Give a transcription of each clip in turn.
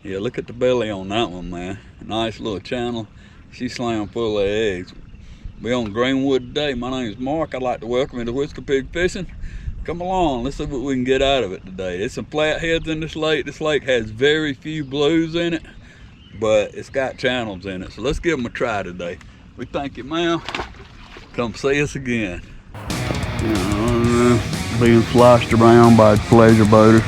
Yeah, look at the belly on that one, man. Nice little channel. She's slammed full of eggs. We on Greenwood today. My name is Mark. I'd like to welcome you to Whisker Pig Fishing. Come along, let's see what we can get out of it today. There's some flatheads in this lake. This lake has very few blues in it, but it's got channels in it. So let's give them a try today. We thank you, ma'am. Come see us again. Being sloshed around by pleasure boaters.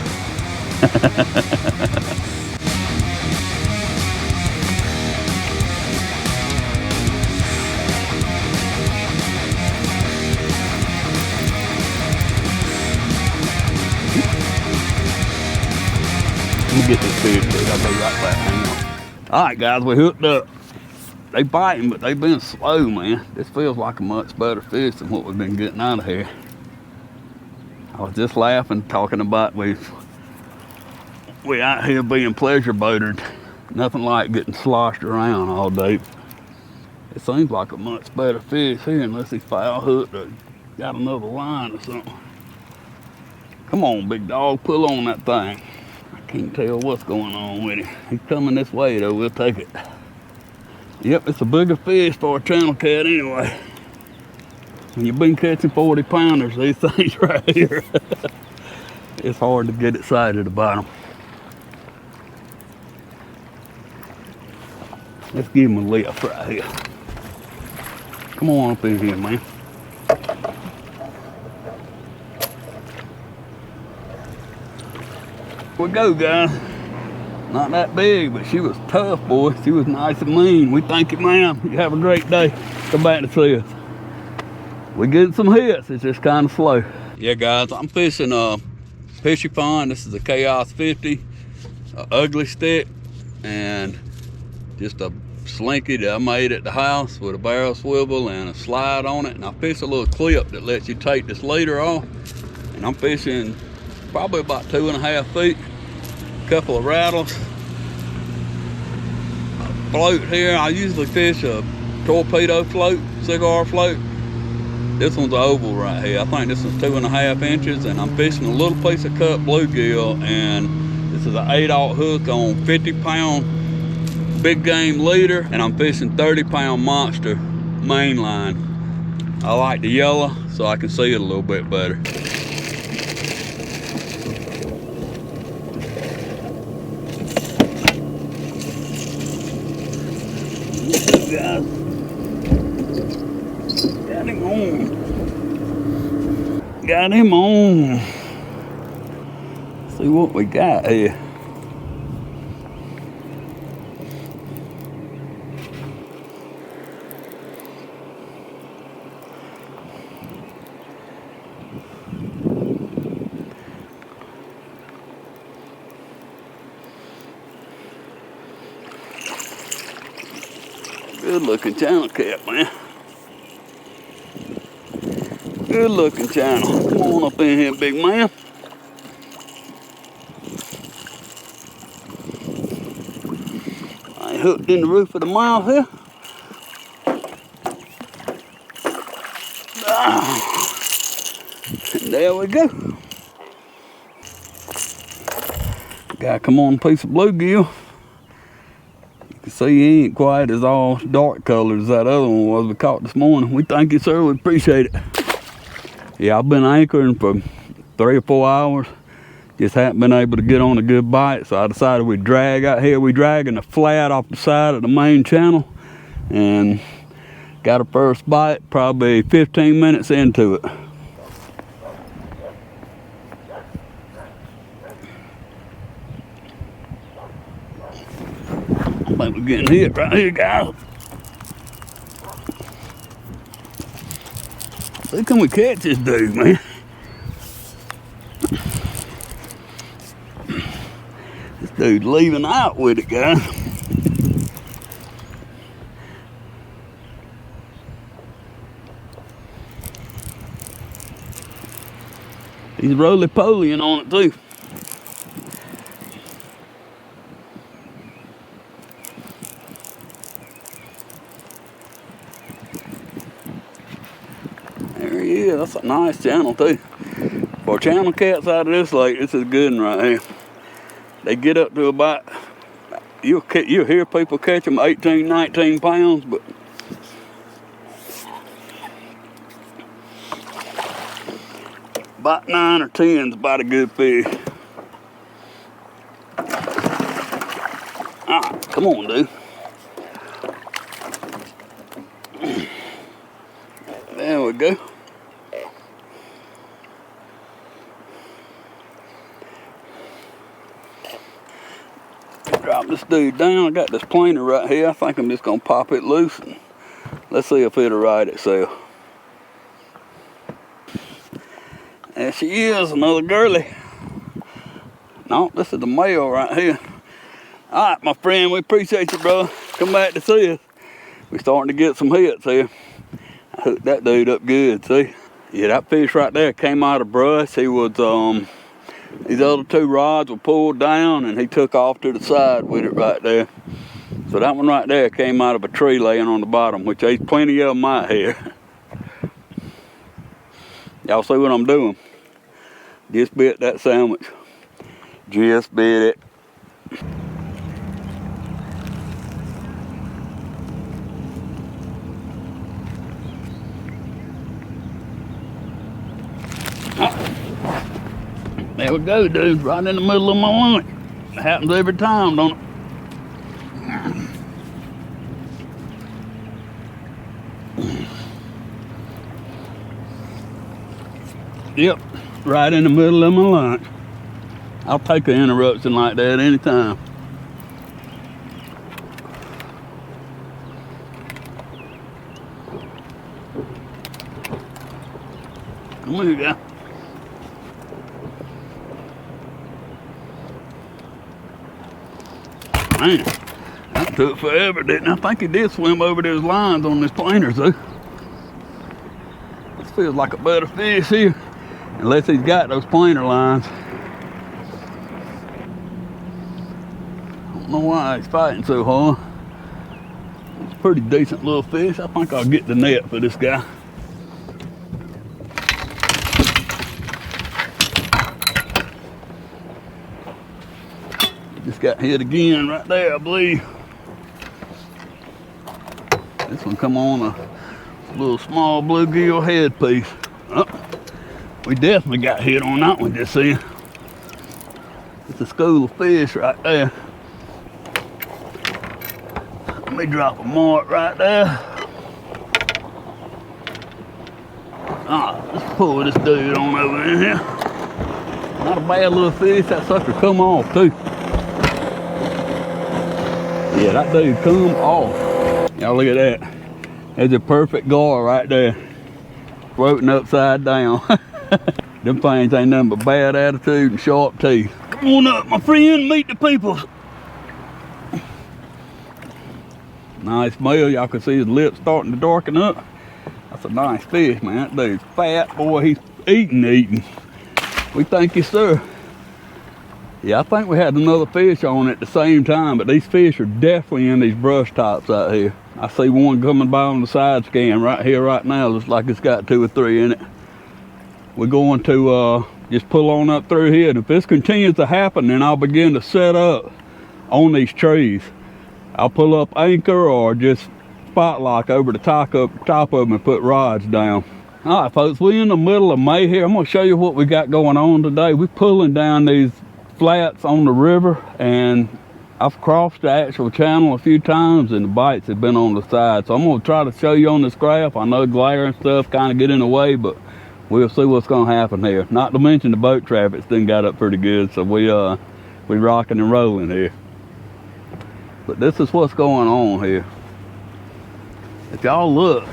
Let me get this fish, dude. I'll be right back. Hang on. All right, guys, we hooked up. They biting, but they've been slow, man. This feels like a much better fish than what we've been getting out of here. I was just laughing, talking about we out here being pleasure boated. Nothing like getting sloshed around all day. It seems like a much better fish here, unless he's foul hooked or got another line or something. Come on, big dog, pull on that thing. I can't tell what's going on with him. He's coming this way though, we'll take it. Yep, it's a bigger fish for a channel cat anyway. When you've been catching 40 pounders, these things right here, it's hard to get excited about them. Let's give him a lift right here. Come on up in here, man. Here we go, guys. Not that big, but she was tough, boy. She was nice and mean. We thank you, ma'am. You have a great day. Come back to see us. We getting some hits. It's just kind of slow. Yeah, guys, I'm fishing a fishy pond. This is a Chaos 50, a ugly stick, and just a slinky that I made at the house with a barrel swivel and a slide on it. And I fish a little clip that lets you take this leader off. And I'm fishing probably about 2.5 feet. A couple of rattles. A float here. I usually fish a torpedo float, cigar float. This one's an oval right here. I think this is 2.5 inches, and I'm fishing a little piece of cut bluegill, and this is an 8/0 hook on 50-pound big game leader, and I'm fishing 30-pound monster mainline. I like the yellow so I can see it a little bit better. Guys, got him on. Got him on. See what we got here. Good looking channel cat, man. Good looking channel. Come on up in here, big man. I ain't hooked in the roof of the mouth here. And there we go. Got come on a piece of bluegill. See, he ain't quite as all dark colored as that other one was we caught this morning. We thank you, sir. We appreciate it. Yeah, I've been anchoring for 3 or 4 hours. Just haven't been able to get on a good bite, so I decided we'd drag out here. We're dragging a flat off the side of the main channel, and got a first bite probably 15 minutes into it. I think we're getting hit right here, guys. See, can we catch this dude, man? This dude's leaving out with it, guys. He's roly-polying on it, too. There he is. That's a nice channel too. For channel cats out of this lake, this is a good one right here. They get up to about you'll hear people catch them 18, 19 pounds, but about 9 or 10 is about a good fish. All right, come on, dude. There we go. Drop this dude down. I got this planer right here. I think I'm just gonna pop it loose and let's see if it'll right itself. There she is, another girly. No, this is the male right here. All right, my friend, we appreciate you, brother. Come back to see us. We're starting to get some hits here. I hooked that dude up good, see? Yeah, that fish right there came out of brush. He was, these other 2 rods were pulled down and he took off to the side with it right there. So that one right there came out of a tree laying on the bottom, which there's plenty of them out here. Y'all see what I'm doing? Just bit that sandwich. Just bit it. There we go, dude. Right in the middle of my lunch. It happens every time, don't it? Yep, right in the middle of my lunch. I'll take an interruption like that anytime. Come on, guy. Man, that took forever, didn't it? I think he did swim over those lines on this planer, though. This feels like a better fish here. Unless he's got those planer lines. I don't know why he's fighting so hard. It's a pretty decent little fish. I think I'll get the net for this guy. Just got hit again right there, I believe. This one come on a little small bluegill headpiece. Oh. We definitely got hit on that one just then. It's a school of fish right there. Let me drop a mark right there. Alright, let's pull this dude on over in here. Not a bad little fish. That sucker come off too. Yeah, that dude come off. Y'all look at that. There's a perfect gar right there. Floating upside down. Them things ain't nothing but bad attitude and sharp teeth. Come on up, my friend, meet the people. Nice male, y'all can see his lips starting to darken up. That's a nice fish, man. That dude's fat, boy, he's eating. We thank you, sir. Yeah, I think we had another fish on at the same time, but these fish are definitely in these brush tops out here. I see one coming by on the side scan right here, right now. Looks like it's got 2 or 3 in it. We're going to just pull on up through here, and if this continues to happen, then I'll begin to set up on these trees. I'll pull up anchor or just spot lock over the top of them and put rods down. All right, folks, we're in the middle of May here. I'm gonna show you what we got going on today. We're pulling down these flats on the river, and I've crossed the actual channel a few times and the bites have been on the side. So I'm gonna try to show you on this graph. I know glare and stuff kind of get in the way, but we'll see what's gonna happen here. Not to mention the boat traffic's done got up pretty good, so we rocking and rolling here. But this is what's going on here. If y'all look,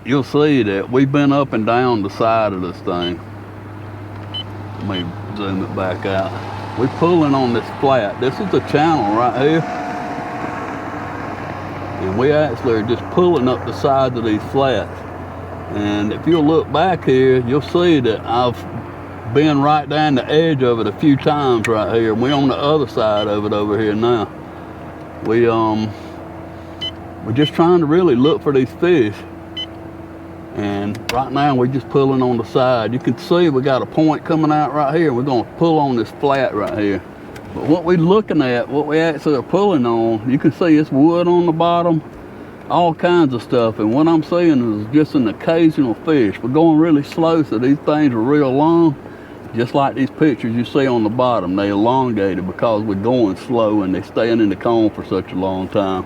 you'll see that we've been up and down the side of this thing. Let me zoom it back out. We're pulling on this flat. This is the channel right here. And we actually are just pulling up the sides of these flats. And if you'll look back here, you'll see that I've been right down the edge of it a few times right here. We're on the other side of it over here now. We're just trying to really look for these fish. And right now we're just pulling on the side. You can see we got a point coming out right here. We're gonna pull on this flat right here. But what we're looking at, what we actually are pulling on, you can see it's wood on the bottom, all kinds of stuff. And what I'm seeing is just an occasional fish. We're going really slow, so these things are real long. Just like these pictures you see on the bottom, they elongated because we're going slow and they're staying in the cone for such a long time.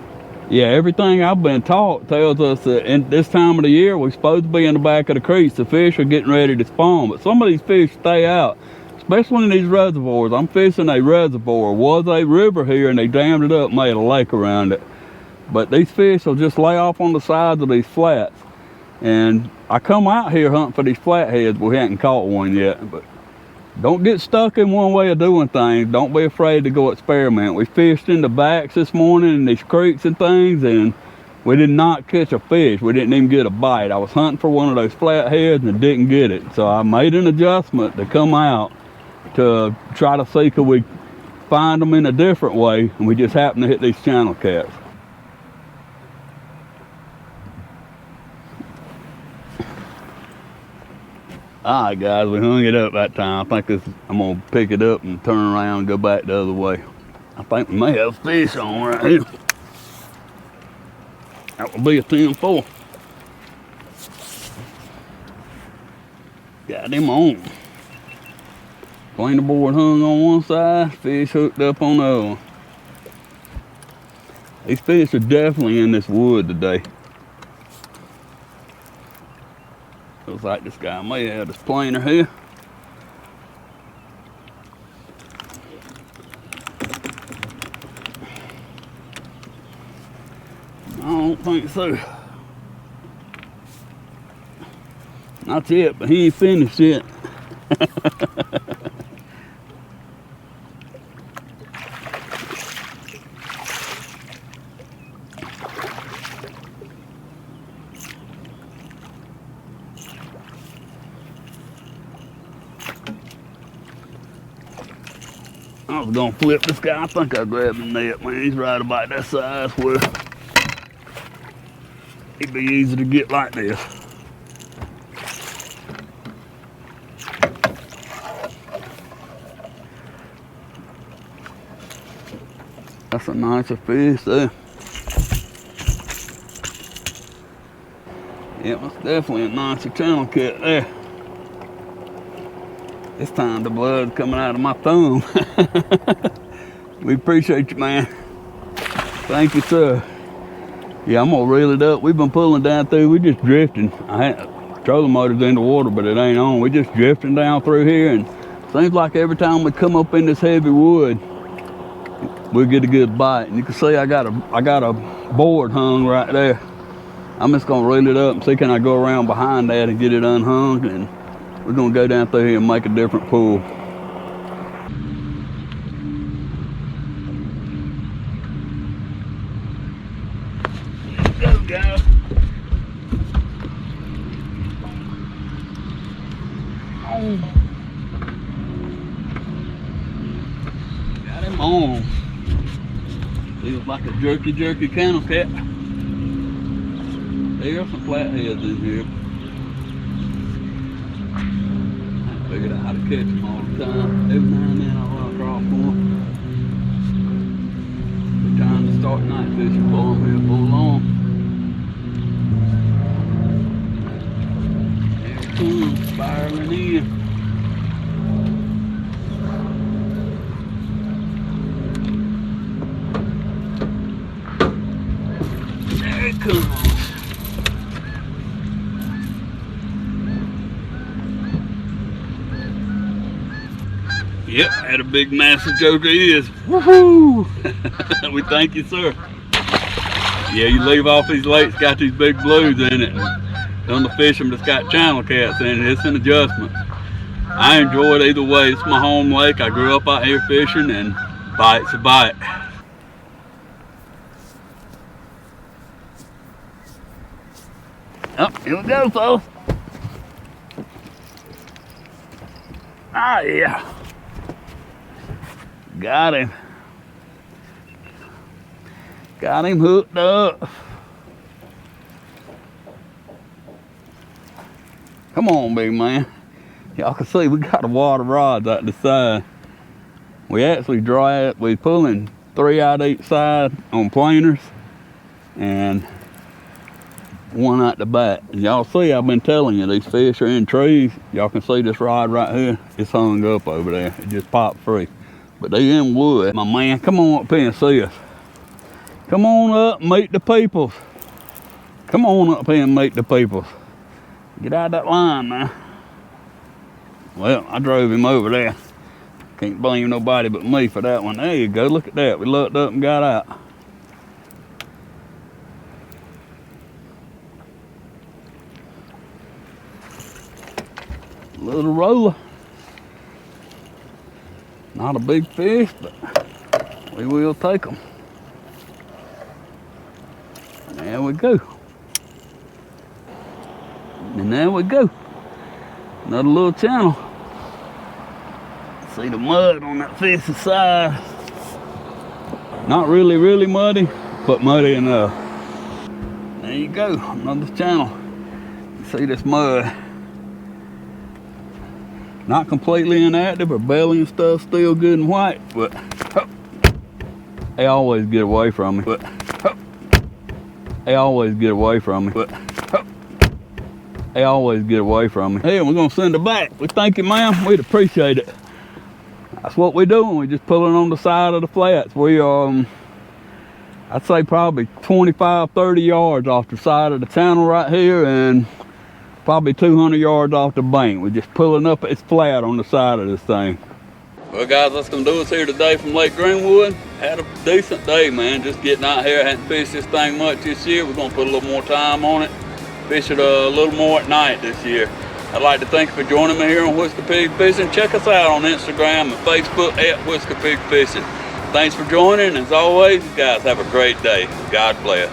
Yeah, everything I've been taught tells us that in this time of the year, we're supposed to be in the back of the creeks. The fish are getting ready to spawn, but some of these fish stay out, especially in these reservoirs. I'm fishing a reservoir. Was a river here and they dammed it up, made a lake around it. But these fish will just lay off on the sides of these flats. And I come out here hunting for these flatheads, but we hadn't caught one yet. But don't get stuck in one way of doing things. Don't be afraid to go experiment. We fished in the backs this morning in these creeks and things, and we did not catch a fish. We didn't even get a bite. I was hunting for one of those flatheads and didn't get it. So I made an adjustment to come out to try to see could we find them in a different way, and we just happened to hit these channel cats. All right, guys, we hung it up that time. I think I'm gonna pick it up and turn around and go back the other way. I think we may have fish on right here. That will be a 10-4. Got him on. Planer board hung on one side, fish hooked up on the other one. These fish are definitely in this wood today. Looks like this guy may have this planer here. I don't think so. Not yet, but he ain't finished yet. I was gonna flip this guy. I think I grabbed the net, man. He's right about that size where he'd be easy to get like this. That's a nicer fish there. Yeah, that's definitely a nicer channel cat there. This time the blood's coming out of my thumb. We appreciate you, man. Thank you, sir. Yeah, I'm gonna reel it up. We've been pulling down through. We just drifting. I had trolling motors in the water, but it ain't on. We just drifting down through here, and seems like every time we come up in this heavy wood, we'll get a good bite. And you can see I got a board hung right there. I'm just gonna reel it up and see can I go around behind that and get it unhung, and we're gonna go down through here and make a different pool. Let's go, guys. Oh. Got him on. Feels like a jerky candle cat. There's some flatheads in here. Figured out how to catch them all the time. Every now and then I'll run across one. It's time to start night fishing for them here full on. There it comes, spiraling in. There it comes. Yep, had a big massive joker he is. Woohoo! We thank you, sir. Yeah, you leave off these lakes, got these big blues in it. Done the fishing that's got channel cats in it. It's an adjustment. I enjoy it either way. It's my home lake. I grew up out here fishing, and bite's a bite. Oh, here we go, folks. Ah, yeah. Got him. Got him hooked up. Come on, big man. Y'all can see we got the water rods out the side. We actually dry it. We pulling 3 out each side on planers and 1 out the back. And y'all see, I've been telling you, these fish are in trees. Y'all can see this rod right here. It's hung up over there. It just popped free. But they in wood. My man, come on up here and see us. Come on up and meet the peoples. Come on up here and meet the peoples. Get out of that line now. Well, I drove him over there. Can't blame nobody but me for that one. There you go, look at that. We looked up and got out. Little roller. Not a big fish, but we will take them. There we go. And there we go. Another little channel. See the mud on that fish's side. Not really, really muddy, but muddy enough. There you go, another channel. See this mud. Not completely inactive, her belly and stuff still good and white, but they always get away from me. But they always get away from me. But they always get away from me. Hey, we're gonna send her back. We thank you, ma'am. We'd appreciate it. That's what we're doing. We're just pulling on the side of the flats. We I'd say probably 25, 30 yards off the side of the channel right here, and probably 200 yards off the bank. We're just pulling up its flat on the side of this thing. Well, guys, that's gonna do us here today from Lake Greenwood. Had a decent day, man. Just getting out here. Hadn't fished this thing much this year. We're gonna put a little more time on it. Fish it a little more at night this year. I'd like to thank you for joining me here on Whiskey Pig Fishing. Check us out on Instagram and Facebook at Whiskey Pig Fishing. Thanks for joining. As always, you guys have a great day. God bless.